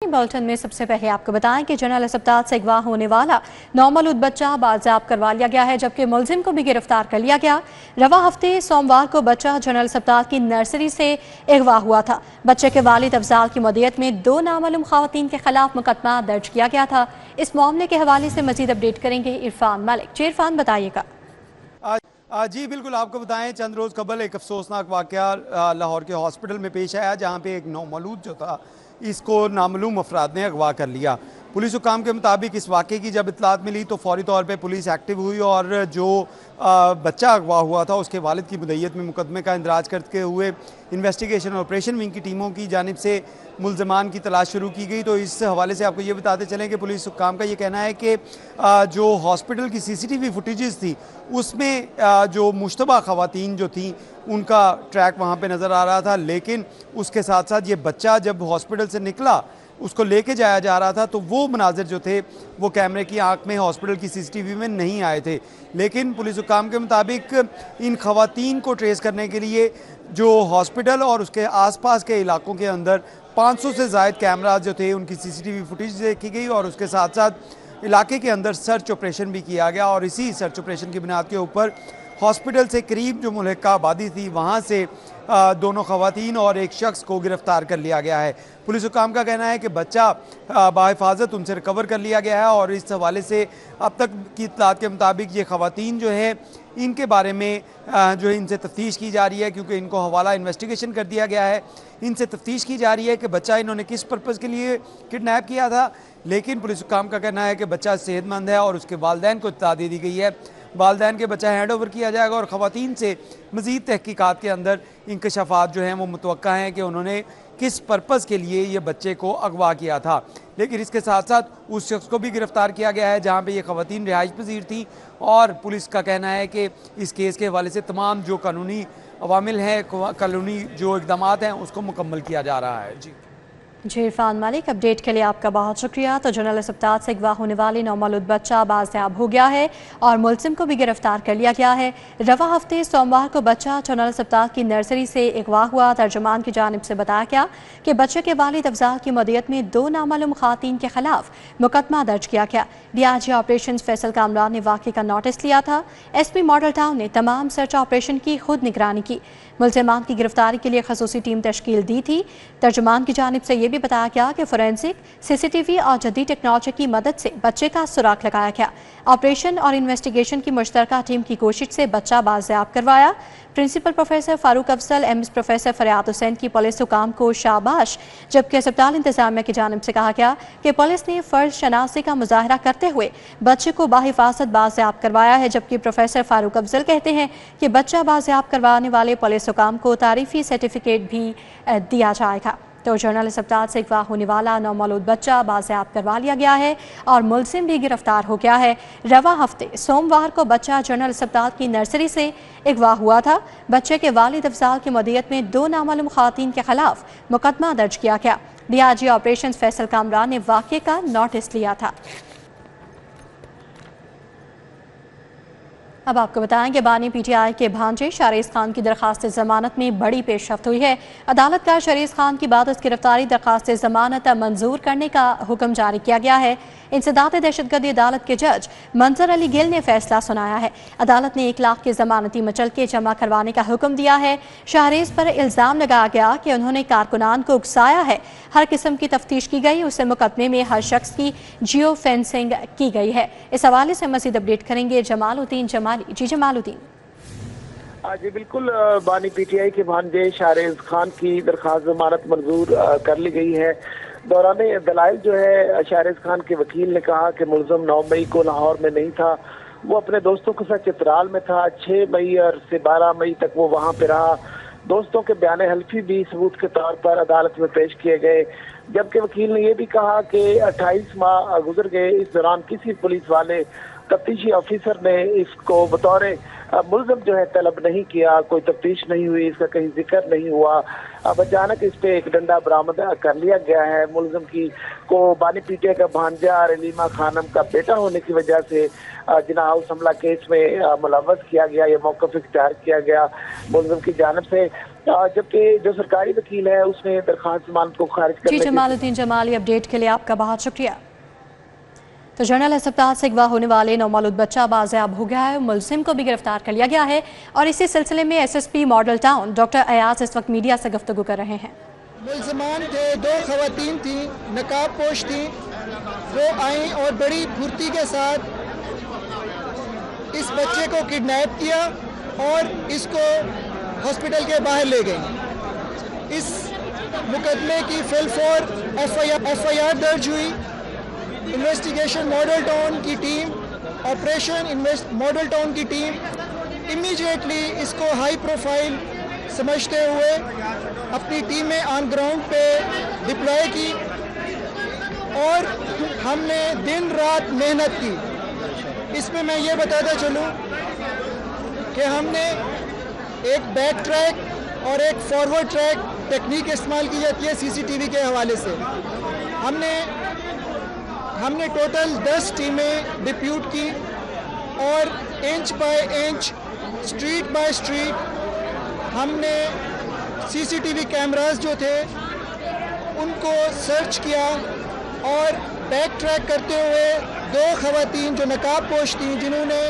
Bulletin में सबसे पहले आपको बताएं कि जनरल अस्पताल से अगवा होने वाला नौमौलूद बच्चा बाज़ाब करवा लिया गया है, जबकि मुलजिम को भी गिरफ्तार कर लिया गया। रवा हफ्ते सोमवार को बच्चा जनरल अस्पताल की नर्सरी से अगवा हुआ था। बच्चे के वालिद अफजाल की मदियत में 2 नामालूम खवातीन के खिलाफ मुकदमा दर्ज किया गया था। इस मामले के हवाले से मजीद अपडेट करेंगे इरफान मलिक। जी इरफान, बताइएगा। जी बिल्कुल, आपको बताएं चंद रोज़ कबल एक अफसोसनाक वाक़या लाहौर के हॉस्पिटल में पेश आया, जहां पे एक नौमौलूद जो था इसको नामालूम अफराद ने अगवा कर लिया। पुलिस हुकाम के मुताबिक इस वाक़े की जब इत्तलात मिली तो फौरी तौर पे पुलिस एक्टिव हुई और जो बच्चा अगवा हुआ था उसके वालिद की मुद्दत में मुकदमे का इंदराज करते हुए इन्वेस्टिगेशन और ऑपरेशन विंग की टीमों की जानिब से मुल्ज़मान की तलाश शुरू की गई। तो इस हवाले से आपको ये बताते चलें कि पुलिस हुकाम का ये कहना है कि जो हॉस्पिटल की CCTV फुटेजेस थी उसमें जो मुश्तबा ख़वातीन जो थी उनका ट्रैक वहाँ पे नज़र आ रहा था, लेकिन उसके साथ साथ ये बच्चा जब हॉस्पिटल से निकला उसको लेके जाया जा रहा था तो वो मनाजिर जो थे वो कैमरे की आंख में हॉस्पिटल की CCTV में नहीं आए थे। लेकिन पुलिस हुकाम के मुताबिक इन खवातीन को ट्रेस करने के लिए जो हॉस्पिटल और उसके आसपास के इलाकों के अंदर 500 से ज़ायद कैमरा जो थे उनकी CCTV फुटेज देखी गई और उसके साथ साथ इलाके के अंदर सर्च ऑपरेशन भी किया गया। और इसी सर्च ऑपरेशन की बुनियाद के ऊपर हॉस्पिटल से करीब जो मुल्हिका आबादी थी वहाँ से दोनों खवातीन और एक शख्स को गिरफ्तार कर लिया गया है। पुलिस हुकाम का कहना है कि बच्चा बाहिफाजत उनसे रिकवर कर लिया गया है और इस हवाले से अब तक की इत्तलात के मुताबिक ये खवातीन जो है इनके बारे में जो है इनसे तफ्तीश की जा रही है, क्योंकि इनको हवाला इन्वेस्टिगेशन कर दिया गया है। इनसे तफ्तीश की जा रही है कि बच्चा इन्होंने किस पर्पज़ के लिए किडनैप किया था, लेकिन पुलिस हुकाम का कहना है कि बच्चा सेहतमंद है और उसके वालिदैन को इत्तला दे दी गई है। वालिदैन के बच्चा हैंड ओवर किया जाएगा और ख़वातीन से मज़ीद तहकीकात के अंदर इंकशाफात जो हैं वो मुतवक्का हैं कि उन्होंने किस पर्पज़ के लिए ये बच्चे को अगवा किया था। लेकिन इसके साथ साथ उस शख्स को भी गिरफ़्तार किया गया है जहाँ पे ये ख़वातीन रिहाइश पजीर थी और पुलिस का कहना है कि इस केस के हवाले से तमाम जो कानूनी अवामिल हैं, कानूनी जो इक़दाम हैं उसको मुकम्मल किया जा रहा है। जी इरफान मलिक, अपडेट के लिए आपका बहुत शुक्रिया। तो जनरल अस्पताल से अगवा होने वाले नौमौलूद बच्चा बाज़याब हो गया है और मुलजिम को भी गिरफ्तार कर लिया गया है। रवा हफ्ते सोमवार को बच्चा जनरल अस्पताल की नर्सरी से अगवा हुआ। तर्जुमान की जानिब से बताया गया कि बच्चे के वालिद अफजाल की मदियत में 2 नामालूम खातीन के खिलाफ मुकदमा दर्ज किया गया। DIG ऑपरेशन फैसल कामरान ने वाक़े का नोटिस लिया था। SP मॉडल टाउन ने तमाम सर्च ऑपरेशन की खुद निगरानी की। मुलजिमान की गिरफ्तारी के लिए खसूसी टीम तश्कील दी थी। तर्जुमान की जानिब से ये भी बताया गया कि फोरेंसिक, CCTV और जदीद टेक्नोलॉजी की मदद से बच्चे का सुराग लगाया गया। ऑपरेशन और इन्वेस्टिगेशन की मुश्तरका टीम की कोशिश से बच्चा बाज़याब करवाया। Principal professor Farooq Afzal, MS professor Faryad Hussain की पुलिस हुकाम को शाबाश, जबकि अस्पताल इंतजामिया की जानिब से कहा गया कि पुलिस ने फ़र्ज शनासी का मुजाहरा करते हुए बच्चे को बाहिफाजत बाज़याब करवाया है। जबकि प्रोफेसर फारूक अफजल कहते हैं कि बच्चा बाज़याब करवाने वाले पुलिस हुकाम को तारीफ़ी सर्टिफिकेट भी दिया जाएगा। तो जनरल अस्पताल से अगवा होने वाला नौमौलूद बच्चा बाज़याब करवा लिया गया है और मुलजिम भी गिरफ्तार हो गया है। रवा हफ्ते सोमवार को बच्चा जनरल अस्पताल की नर्सरी से अगवा हुआ था। बच्चे के वालिद अफजाल की मदियत में 2 नामालूम खातीन के खिलाफ मुकदमा दर्ज किया गया। DIG ऑपरेशन फैसल कामरान ने वाक़े का नोटिस लिया था। अब आपको बताएं कि बानी PTI के भांजे शारीस खान की दरख्वास्त ज़मानत में बड़ी पेशरफ्त हुई है। अदालत का शारीस खान की बाद गिरफ्तारी दरख्वास्त ज़मानत मंजूर करने का हुक्म जारी किया गया है। इंसदाद दहशतगर्दी अदालत के जज मंजर अली गिल ने फैसला सुनाया है। अदालत ने 1 लाख के ज़मानती मचलके जमा करवाने का हुक्म दिया है। शारीस पर इल्ज़ाम लगाया गया कि उन्होंने कारकुनान को उकसाया है। हर किस्म की तफ्तीश की गई। उसे मुकदमे में हर शख्स की जियो फेंसिंग की गई है। इस हवाले से मज़ीद अपडेट करेंगे जमालुद्दीन जमाली। जी जमालुद्दीन। जी बिल्कुल, बानी PTI के भांजे शारीस खान की दरख्वास्त ज़मानत मंजूर कर ली गई है। दौरान दलाइल जो है शारीस खान के वकील ने कहा कि मुलज़म 9 मई को लाहौर में नहीं था, वो अपने दोस्तों के साथ चित्राल में था। 6 मई और से 12 मई तक वो वहाँ पे रहा। दोस्तों के बयान हल्फी भी सबूत के तौर पर अदालत में पेश किए गए, जबकि वकील ने यह भी कहा कि 28 माह गुजर गए, इस दौरान किसी पुलिस वाले तफ्तीशी ऑफिसर ने इसको बतौर मुलज़म जो है तलब नहीं किया, कोई तफ्तीश नहीं हुई, इसका कहीं जिक्र नहीं हुआ। अब अचानक इस पे एक डंडा बरामद कर लिया गया है। मुलज़म की को बानी PTI का भांजा रलीमा खानम का बेटा होने की वजह से जिना हाउस हमला केस में मुलव्वस किया गया, ये मौक़िफ़ इख्तियार किया गया। मुलज़म की जानिब से जबकि जो सरकारी वकील है उसने दरखास्त जमानत को खारिज जी करने जमालुद्दीन जमाली, अपडेट के लिए आपका बहुत शुक्रिया। तो जनरल अस्पताल से अगवा होने वाले नौमौलूद बच्चा बाज़याब हो गया है, मुलजिम को भी गिरफ्तार कर लिया गया है और इसी सिलसिले में SSP model town doctor Ayaz इस वक्त मीडिया से गुफ्तगू कर रहे हैं। मुलजमान थे, 2 खवातीन थी, नकाब पोश थी, वो आई और बड़ी फुर्ती के साथ इस बच्चे को किडनैप किया और इसको हॉस्पिटल के बाहर ले गई। इस मुकदमे की फिलफोर एफआईआर दर्ज हुई। इन्वेस्टिगेशन मॉडल टाउन की टीम, ऑपरेशन मॉडल टाउन की टीम इमीडिएटली इसको हाई प्रोफाइल समझते हुए अपनी टीमें ऑन ग्राउंड पे डिप्लॉय की और हमने दिन रात मेहनत की। इसमें मैं ये बताता चलूँ कि हमने एक बैक ट्रैक और एक फॉरवर्ड ट्रैक टेक्निक इस्तेमाल की जाती है सीसीटीवी के हवाले से। हमने टोटल 10 टीमें डिप्यूट की और inch by inch, street by street हमने सीसीटीवी कैमरास जो थे उनको सर्च किया और बैक ट्रैक करते हुए 2 खवातीन जो नकाब पोश थी जिन्होंने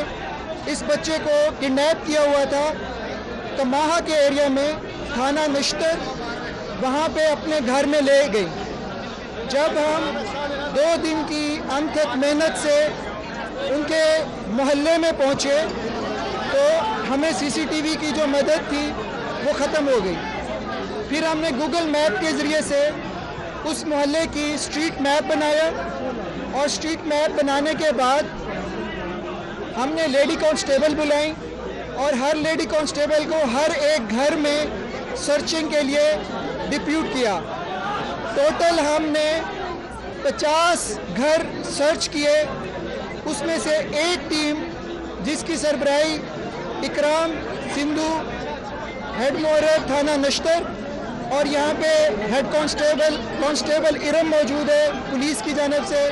इस बच्चे को किडनैप किया हुआ था तमाहा के एरिया में थाना नश्तर, वहाँ पे अपने घर में ले गई। जब हम 2 दिन की अनथक मेहनत से उनके मोहल्ले में पहुँचे तो हमें सीसीटीवी की जो मदद थी वो ख़त्म हो गई। फिर हमने गूगल मैप के ज़रिए से उस मोहल्ले की स्ट्रीट मैप बनाया और स्ट्रीट मैप बनाने के बाद हमने लेडी कांस्टेबल बुलाई और हर लेडी कांस्टेबल को हर एक घर में सर्चिंग के लिए डिप्यूट किया। टोटल हमने 50 घर सर्च किए, उसमें से एक टीम जिसकी सरबराही इकराम सिंधु, हेड मोहर्रर थाना नश्तर और यहाँ पे हेड कांस्टेबल इरम मौजूद है पुलिस की जानिब से,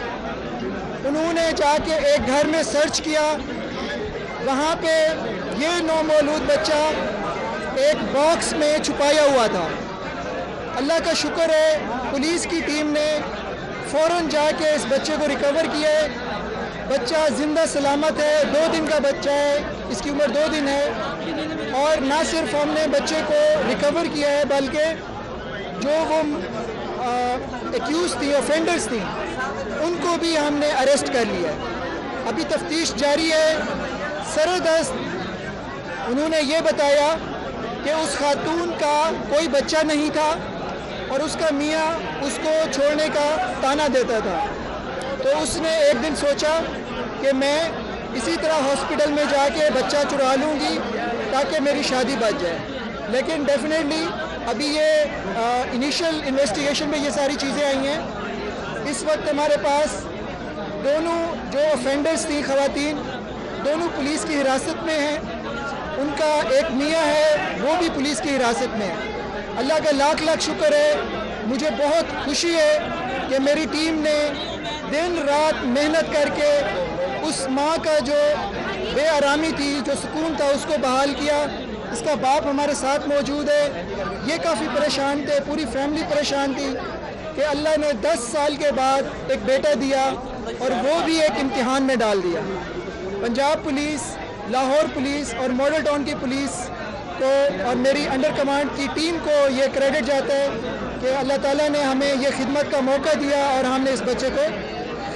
उन्होंने जाके एक घर में सर्च किया। वहाँ पे ये नौमौलूद बच्चा एक बॉक्स में छुपाया हुआ था। अल्लाह का शुक्र है पुलिस की टीम ने फ़ौरन जाके इस बच्चे को रिकवर किया है। बच्चा ज़िंदा सलामत है, 2 दिन का बच्चा है, इसकी उम्र 2 दिन है। और ना सिर्फ हमने बच्चे को रिकवर किया है बल्कि जो वो एक्यूज़ थी, ऑफेंडर्स थी, उनको भी हमने अरेस्ट कर लिया है। अभी तफ्तीश जारी है। सरदस्त उन्होंने ये बताया कि उस खातून का कोई बच्चा नहीं था और उसका मियाँ उसको छोड़ने का ताना देता था। तो उसने एक दिन सोचा कि मैं इसी तरह हॉस्पिटल में जाके बच्चा चुरा लूँगी ताकि मेरी शादी बच जाए। लेकिन डेफिनेटली अभी ये इनिशियल इन्वेस्टिगेशन में ये सारी चीज़ें आई हैं। इस वक्त हमारे पास दोनों जो ऑफेंडर्स थी खवातीन, दोनों पुलिस की हिरासत में हैं। उनका एक मियाँ है वो भी पुलिस की हिरासत में है। अल्लाह का लाख लाख शुक्र है। मुझे बहुत खुशी है कि मेरी टीम ने दिन रात मेहनत करके उस माँ का जो बेआरामी थी, जो सुकून था, उसको बहाल किया। इसका बाप हमारे साथ मौजूद है। ये काफ़ी परेशान थे, पूरी फैमिली परेशान थी कि अल्लाह ने 10 साल के बाद एक बेटा दिया और वो भी एक इम्तिहान में डाल दिया। पंजाब पुलिस, लाहौर पुलिस और मॉडल टाउन की पुलिस को और मेरी अंडर कमांड की टीम को ये क्रेडिट जाता है कि अल्लाह ताला ने हमें ये खिदमत का मौका दिया और हमने इस बच्चे को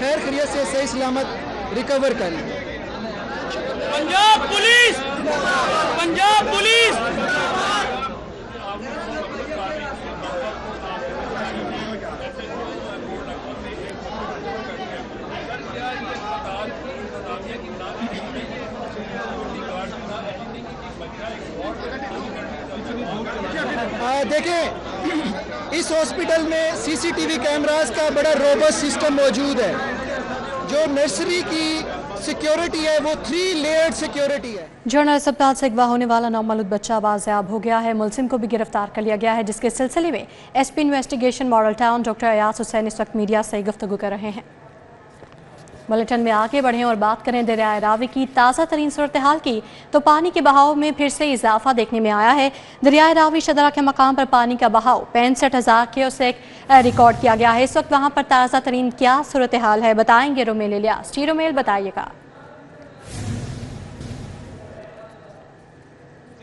खैर खैरियत से सही सलामत रिकवर कर लिया। Punjab police, Punjab police. देखें, इस हॉस्पिटल में सीसीटीवी कैमरास का बड़ा रोबस्ट सिस्टम मौजूद है। जो नर्सरी की सिक्योरिटी है वो 3 लेयर्ड सिक्योरिटी है। जनरल अस्पताल से अगवा होने वाला नौमौलूद बच्चा बाज़याब हो गया है, मुलजिम को भी गिरफ्तार कर लिया गया है, जिसके सिलसिले में SP investigation model town doctor Ayaz Hussain इस वक्त मीडिया से गुफ्तगू कर रहे हैं। बुलेटिन में आगे बढ़ें और बात करें दरियाए रावी की ताज़ा तरीन सूरत हाल की, तो पानी के बहाव में फिर से इजाफा देखने में आया है। दरियाए रावी शदरा के मकाम पर पानी का बहाव 65,000 क्यूसेक रिकॉर्ड किया गया है। इस वक्त वहाँ पर ताज़ा तरीन क्या सूरत हाल है, बताएंगे रोमेल इलियास। जी रोमेल, बताइएगा।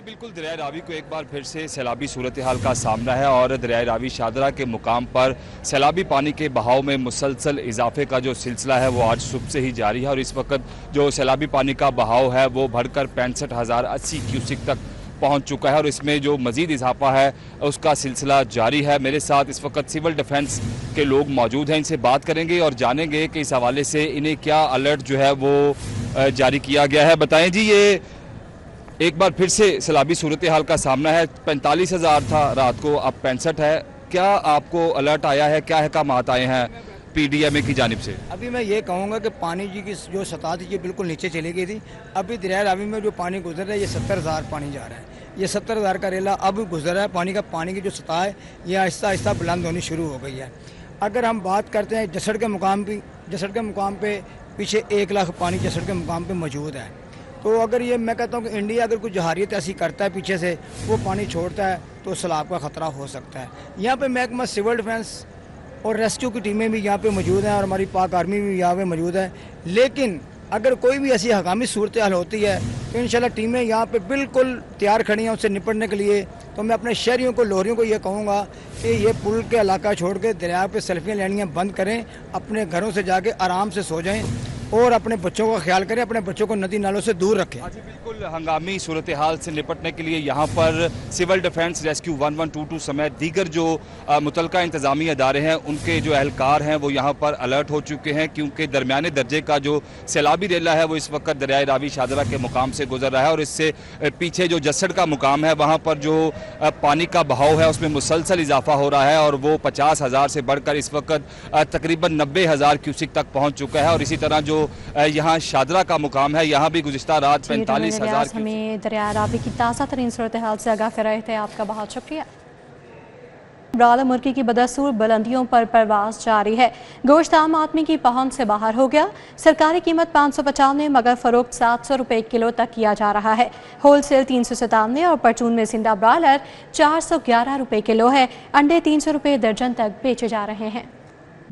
बिल्कुल, दरिया रावी को एक बार फिर से सैलाबी सूरत हाल का सामना है और दरिया रावी शादरा के मुकाम पर सैलाबी पानी के बहाव में मुसलसल इजाफे का जो सिलसिला है वो आज सुबह से ही जारी है और इस वक्त जो सैलाबी पानी का बहाव है वो बढ़कर 65,080 क्यूसेक तक पहुंच चुका है और इसमें जो मजीद इजाफा है उसका सिलसिला जारी है। मेरे साथ इस वक्त सिविल डिफेंस के लोग मौजूद हैं, इनसे बात करेंगे और जानेंगे कि इस हवाले से इन्हें क्या अलर्ट जो है वो जारी किया गया है। बताएं जी, ये एक बार फिर से सैलाबी सूरत हाल का सामना है। 45,000 था रात को, अब 65 है। क्या आपको अलर्ट आया है, क्या अहकामात आए हैं PDMA की जानिब से? अभी मैं ये कहूँगा कि पानी जी की जो सतह थी ये बिल्कुल नीचे चली गई थी। अभी दरिया रावी में जो पानी गुजर रहा है ये 70,000 पानी जा रहा है। ये 70,000 का रेला अब गुजर रहा है। पानी की जो सतह है ये आहिस्ता आहिस्ता बुलंद होनी शुरू हो गई है। अगर हम बात करते हैं जसड़ के मुकाम पे पीछे 1 लाख पानी जसड़ के मुकाम पे मौजूद है। तो अगर ये मैं कहता हूँ कि इंडिया अगर कुछ जहारियत ऐसी करता है पीछे से वो पानी छोड़ता है तो सैलाब का ख़तरा हो सकता है। यहाँ पे महकमा सिविल डिफेंस और रेस्क्यू की टीमें भी यहाँ पे मौजूद हैं और हमारी पाक आर्मी भी यहाँ पे मौजूद है। लेकिन अगर कोई भी ऐसी हंगामी सूरत हाल होती है तो इंशाल्लाह टीमें यहाँ पे बिल्कुल तैयार खड़ी हैं उससे निपटने के लिए। तो मैं अपने शहरियों को, लोहरियों को ये कहूँगा कि ये पुल के इलाका छोड़ के दरिया पे सेल्फियाँ लेनियाँ बंद करें, अपने घरों से जाके आराम से सो जाएं और अपने बच्चों का ख्याल करें, अपने बच्चों को नदी नालों से दूर रखें। जी बिल्कुल, हंगामी सूरत हाल से निपटने के लिए यहाँ पर सिविल डिफेंस, रेस्क्यू 1122 समेत दीगर जो मुतलका इंतजामी अदारे हैं उनके जो एहलकार हैं वो यहाँ पर अलर्ट हो चुके हैं, क्योंकि दरमियाने दर्जे का जो सैलाबी रेला है वो इस वक्त दरिया रावी शादरा के मुकाम से गुजर रहा है और इससे पीछे जो जसड़ का मुकाम है वहाँ पर जो पानी का बहाव है उसमें मुसलसल इजाफा हो रहा है और वो 50,000 से बढ़कर इस वक्त तकरीबन 90,000 क्यूसेक तक पहुँच चुका है। और इसी तरह जो यहाँ शादरा का मुकाम है यहाँ भी गुज़िश्ता रात 45,000 हमें दरिया रावी की ताज़ा तरीन सूरत हाल से आगाह कर रहे थे। आपका बहुत शुक्रिया। ब्राला मुर्गी की बदस्तूर बुलंदियों पर परवास जारी है। गोश्त आम आदमी की पहुंच से बाहर हो गया। सरकारी कीमत 595 मगर फरोख्त 700 रुपए किलो तक किया जा रहा है। होलसेल 397 और परचून में जिंदा ब्रायलर 411 रुपए किलो है। अंडे 300 रुपए दर्जन तक बेचे जा रहे हैं।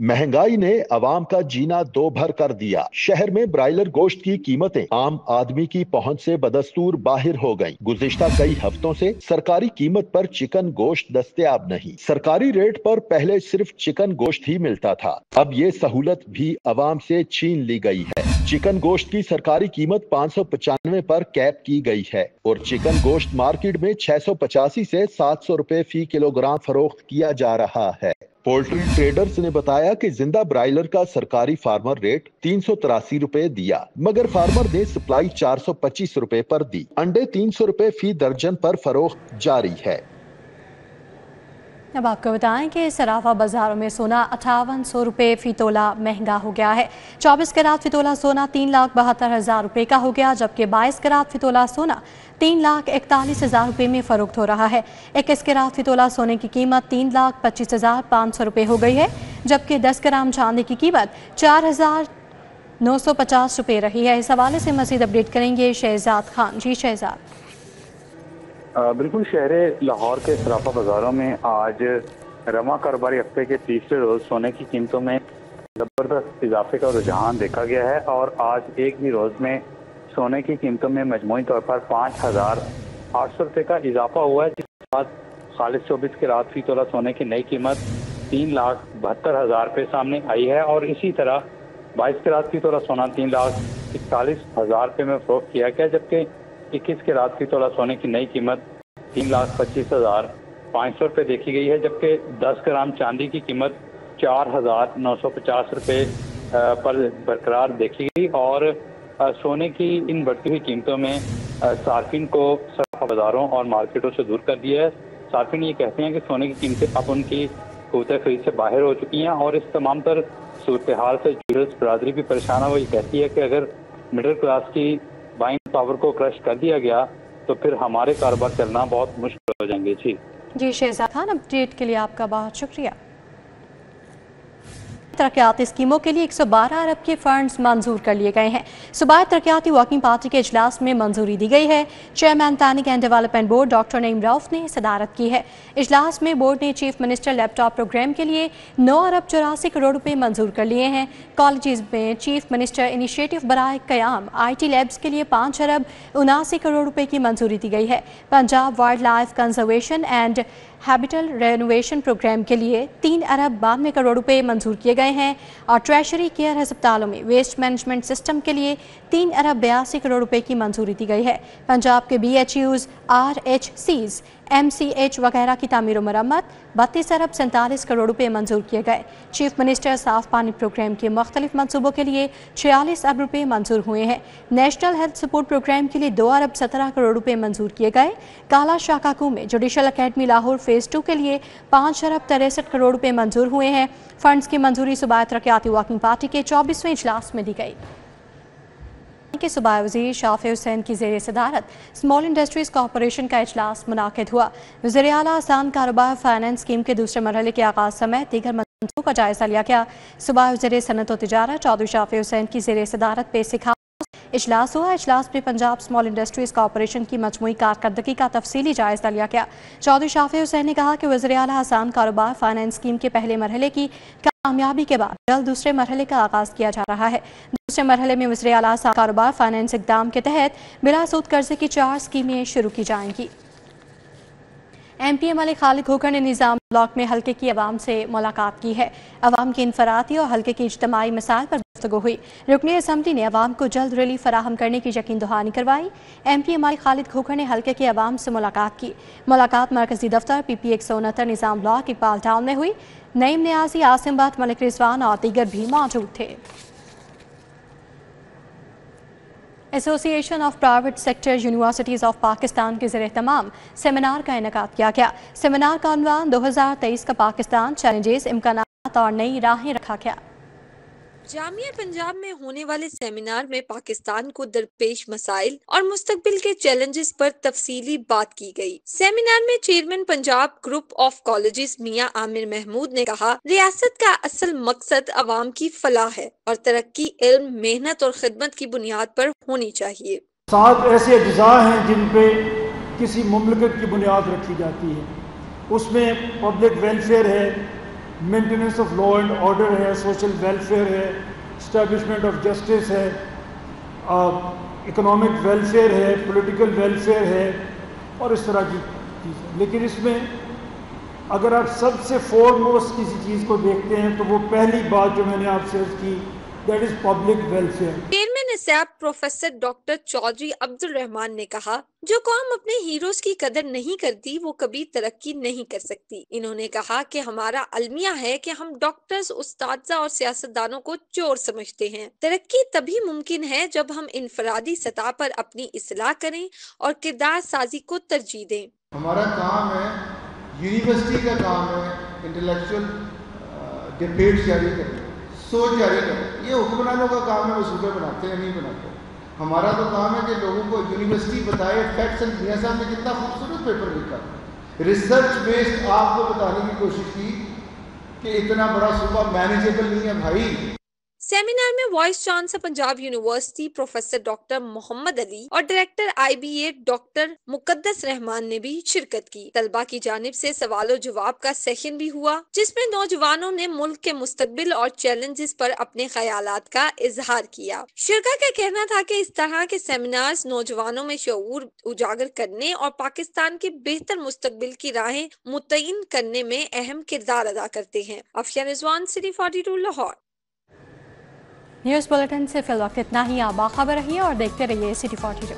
महंगाई ने अवाम का जीना दो भर कर दिया। शहर में ब्रायलर गोश्त की कीमतें आम आदमी की पहुंच से बदस्तूर बाहर हो गईं। गुज़िश्ता कई हफ्तों से सरकारी कीमत पर चिकन गोश्त दस्तयाब नहीं। सरकारी रेट पर पहले सिर्फ चिकन गोश्त ही मिलता था, अब ये सहूलत भी अवाम से छीन ली गई है। चिकन गोश्त की सरकारी कीमत 595 पर कैप की गई है और चिकन गोश्त मार्केट में 685 से 700 रुपए फी किलोग्राम फरोख्त किया जा रहा है। पोल्ट्री ट्रेडर्स ने बताया कि जिंदा ब्रायलर का सरकारी फार्मर रेट 383 रुपए दिया, मगर फार्मर ने सप्लाई 425 रुपए पर दी। अंडे 300 रुपए फी दर्जन पर फरोख्त जारी है। अब आपको बताएं कि सराफा बाजारों में सोना 5800 रुपये फी तोला महंगा हो गया है। 24 कैरात फी तोला सोना 3,72,000 रुपये का हो गया, जबकि 22 कैरात फी तोला सोना 3,41,000 रुपये में फरोख्त हो रहा है। 21 कैरात फी तोला सोने की कीमत 3,25,500 रुपये हो गई है, जबकि 10 ग्राम चांदी की कीमत 4,950 रुपये रही है। इस हवाले से मजीद अपडेट करेंगे शहजाद खान। जी शहजाद। बिल्कुल, शहर लाहौर के सराफा बाज़ारों में आज रवां कारोबारी हफ्ते के तीसरे रोज़ सोने की कीमतों में ज़बरदस्त इजाफे का रुझान देखा गया है और आज एक ही रोज़ में सोने की कीमतों में मजमूई तौर पर 5,800 रुपये का इजाफा हुआ है, जिसके बाद खालिस 24 के रात फी तोला सोने की नई कीमत 3,72,000 रुपये सामने आई है और इसी तरह 22 के रात फी तोला सोना 3,41,000 रुपये में फरोख्त किया गया, जबकि 21 के रात फी तोला सोने की नई कीमत 3,25,500 रुपये देखी गई है, जबकि 10 ग्राम चांदी की कीमत 4,950 रुपये पर बरकरार देखी गई। और सोने की इन बढ़ती हुई कीमतों में सार्फिन को सराफा बाजारों और मार्केटों से दूर कर दिया है। सार्फिन ये कहते हैं कि सोने की कीमतें अब उनकी क़ुव्वत खरीद से बाहर हो चुकी हैं और इस तमाम तर सूरत हाल से ज्वेलर्स बरादरी भी परेशान है। वो ये कहती है कि अगर मिडिल क्लास की बाइंग पावर को क्रश कर दिया गया तो फिर हमारे कारोबार चलना बहुत मुश्किल हो जाएंगे। जी शहजाद खान, अपडेट के लिए आपका बहुत शुक्रिया। तरक्याती स्कीमों के लिए 112 अरब के फंड्स मंजूर कर लिए गए हैं। सूबाई तरक्याती वर्किंग पार्टी के इजलास में मंजूरी दी गई है। Chairman planning and development board doctor Naeem Rauf ने सदारत की है। इजलास में बोर्ड ने चीफ मिनिस्टर लैपटॉप प्रोग्राम के लिए 9 अरब 84 करोड़ रुपए मंजूर कर लिए हैं। कॉलेजेस में चीफ मिनिस्टर इनिशिएटिव बराए कयाम IT लैब्स के लिए 5 अरब 79 करोड़ रुपए की मंजूरी दी गई है। Punjab wildlife conservation and habitat renovation programme के लिए 3 अरब 92 करोड़ रुपए मंजूर किए गए हैं और ट्रेशरी केयर अस्पतालों में वेस्ट मैनेजमेंट सिस्टम के लिए 3 अरब 82 करोड़ रुपए की मंजूरी दी गई है। पंजाब के BHUs, RHCs, MCH वगैरह की तामीर मरम्मत 32 अरब 47 करोड़ रुपए मंजूर किए गए। चीफ मिनिस्टर साफ पानी प्रोग्राम के मुख्तलिफ मनसूबों के लिए 46 अरब रुपए मंजूर हुए हैं। नेशनल हेल्थ सपोर्ट प्रोग्राम के लिए 2 अरब 17 करोड़ रुपए मंजूर किए गए। काला शाकाकू में जुडिशल अकेडमी लाहौर फेज 2 के लिए 5 अरब 63 करोड़ रुपए मंजूर हुए हैं। फंड्स की मंजूरी सूबाई तरक्याती वर्किंग पार्टी के 24वें इजलास में दी गई। के सूबाई वज़ीर शाफी हुसैन की ज़ेर सदारत स्मॉल इंडस्ट्रीज़ कॉरपोरेशन का इजलास मुनाकिद हुआ। वज़ीर आला आसान कारोबार फाइनेंस स्कीम के दूसरे मरहले के आगाज़ समेत दीगर मंसूबों का जायज़ा लिया गया। सूबाई वज़ीर सनत व तिजारत चौधरी शाफी हुसैन की ज़ेर सदारत पे सिखा इजलास हुआ। इजलास में पंजाब स्मॉल इंडस्ट्रीज़ कॉरपोरेशन की मजमूई कारकर्दगी का तफसीली जायज़ा लिया गया। चौधरी शाफी हुसैन ने कहा कि वज़ीर आला आसान कारोबार फाइनेंस स्कीम के पहले मरहले की कामयाबी के बाद जल्द दूसरे मरहले का आगाज़ किया जा रहा है। दूसरे मरहले में वज़ीर आला आसान कारोबार फाइनेंस इक़दाम के तहत बिला सूद कर्जे की 4 स्कीमें शुरू की जाएंगी। MPM मलिक खालिद खोखर ने निज़ाम ब्लॉक में हल्के की आवाम से मुलाकात की है। आवाम की इनफरादी और हल्के की इज्तिमाई मसाइल पर गुफ्तगू हुई। रुकने असम्बली ने आवाम को जल्द रिलीफ फराहम करने की यकीन दहानी करवाई। MPM मलिक खालिद खोखर ने हल्के की आवाम से मुलाकात की। मुलाकात मरकजी दफ्तर PP 169 निज़ाम ब्लॉक इकबाल टाउन में हुई। नईम नियाजी, आसिम भट्ट, मलिक रिजवान और दीगर भी मौजूद थे। Association of private sector universities of Pakistan के ज़रिए तमाम सेमिनार का इनेकाद किया गया। सेमिनार का उन्वान 2023 का पाकिस्तान चैलेंजेस, इम्कानात और नई राहें रखा गया। जामिया पंजाब में होने वाले सेमिनार में पाकिस्तान को दरपेश मसाइल और मुस्तकबिल के चैलेंजेस पर तफसीली बात की गई। सेमिनार में chairman Punjab group of colleges Mian Amir Mahmood ने कहा, रियासत का असल मकसद अवाम की फलाह है और तरक्की इल्म, मेहनत और खिदमत की बुनियाद पर होनी चाहिए। 7 ऐसे अज्जा हैं जिन पे किसी मुमलकत की बुनियाद रखी जाती है। उसमें पब्लिक वेलफेयर है, maintenance of law and order है, सोशल वेलफेयर है, इस्टेब्लिशमेंट ऑफ जस्टिस है, इकोनॉमिक वेलफेयर है, पॉलिटिकल वेलफेयर है और इस तरह की चीज़ें। लेकिन इसमें अगर आप सबसे फोरमोस्ट किसी चीज़ को देखते हैं तो वो पहली बात जो मैंने आपसे अर्ज़ की, that is public welfare. Chairman निसाब प्रोफेसर डॉक्टर चौधरी अब्दुल रहमान ने कहा, जो कौम अपने हीरोज की कदर नहीं करती वो कभी तरक्की नहीं कर सकती। इन्होंने कहा कि हमारा अलमिया है कि हम डॉक्टर्स, उस्ताद और सियासतदानों को चोर समझते हैं। तरक्की तभी मुमकिन है जब हम इनफरादी सतह पर अपनी इस्लाह करें और किरदार साजी को तरजीह दें। हमारा काम है, यूनिवर्सिटी का काम है, इंटेलेक्चुअल डिबेट जारी करना, सोच जारी करना। ये हुक्मरानों का काम है, वो सूबे बनाते हैं, नहीं बनाते। हमारा तो काम है कि लोगों को यूनिवर्सिटी बताए फैक्ट्स एंड। मियां साहब ने कितना खूबसूरत पेपर लिखा, रिसर्च बेस्ड आपको बताने की कोशिश की कि इतना बड़ा सूबा मैनेजेबल नहीं है भाई। सेमिनार में vice chancellor Punjab university professor doctor Mohammad Ali और director IBA doctor Muqaddas Rehman ने भी शिरकत की। तलबा की जानिब से सवालों जवाब का सेशन भी हुआ, जिसमें नौजवानों ने मुल्क के मुस्तकबिल और चैलेंजेस पर अपने ख्यालात का इजहार किया। शिरका का कहना था कि इस तरह के सेमिनार्स नौजवानों में शऊर उजागर करने और पाकिस्तान के बेहतर मुस्तकबिल की राहें मुतय्यन करने में अहम किरदार अदा करते हैं। Afiya Rizwan, city 42, Lahore. News bulletin से फिल वक्त इतना ही। आप बाखबर रहिए और देखते रहिए सिटी 42।